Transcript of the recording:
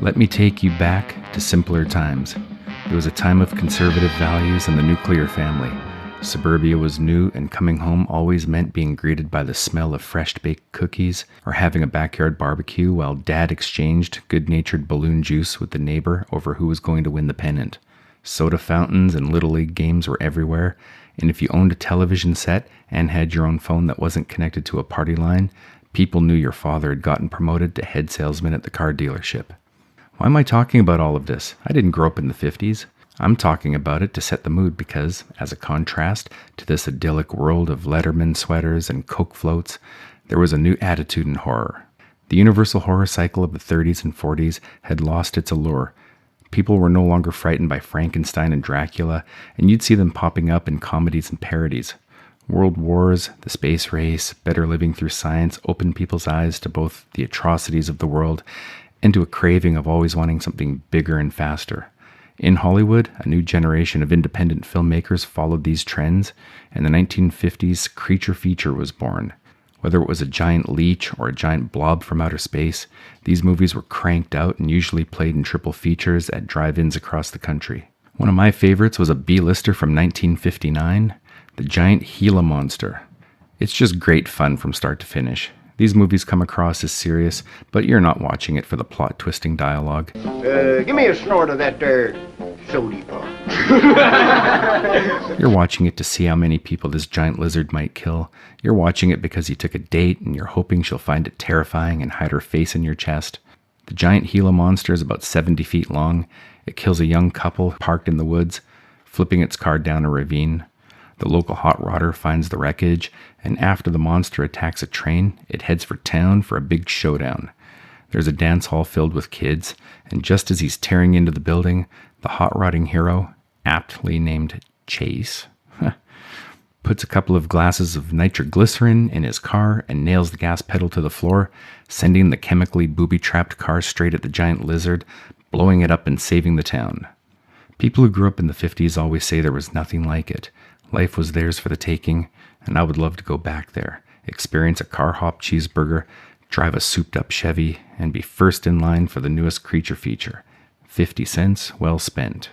Let me take you back to simpler times. It was a time of conservative values and the nuclear family. Suburbia was new, and coming home always meant being greeted by the smell of fresh-baked cookies or having a backyard barbecue while Dad exchanged good-natured balloon juice with the neighbor over who was going to win the pennant. Soda fountains and Little League games were everywhere, and if you owned a television set and had your own phone that wasn't connected to a party line, people knew your father had gotten promoted to head salesman at the car dealership. Why am I talking about all of this? I didn't grow up in the 50s. I'm talking about it to set the mood because, as a contrast to this idyllic world of Letterman sweaters and Coke floats, there was a new attitude in horror. The universal horror cycle of the 30s and 40s had lost its allure. People were no longer frightened by Frankenstein and Dracula, and you'd see them popping up in comedies and parodies. World wars, the space race, better living through science opened people's eyes to both the atrocities of the world and to a craving of always wanting something bigger and faster. In Hollywood, a new generation of independent filmmakers followed these trends, and the 1950s creature feature was born. Whether it was a giant leech or a giant blob from outer space, these movies were cranked out and usually played in triple features at drive-ins across the country. One of my favorites was a B-lister from 1959, the giant Gila monster. It's just great fun from start to finish. These movies come across as serious, but you're not watching it for the plot-twisting dialogue. Give me a snort of that there sody pop. You're watching it to see how many people this giant lizard might kill. You're watching it because you took a date and you're hoping she'll find it terrifying and hide her face in your chest. The giant Gila monster is about 70 feet long. It kills a young couple parked in the woods, flipping its car down a ravine. The local hot rodder finds the wreckage, and after the monster attacks a train, it heads for town for a big showdown. There's a dance hall filled with kids, and just as he's tearing into the building, the hot rodding hero, aptly named Chase, puts a couple of glasses of nitroglycerin in his car and nails the gas pedal to the floor, sending the chemically booby-trapped car straight at the giant lizard, blowing it up and saving the town. People who grew up in the 50s always say there was nothing like it. Life was theirs for the taking, and I would love to go back there, experience a car-hop cheeseburger, drive a souped-up Chevy, and be first in line for the newest creature feature. 50 cents well spent.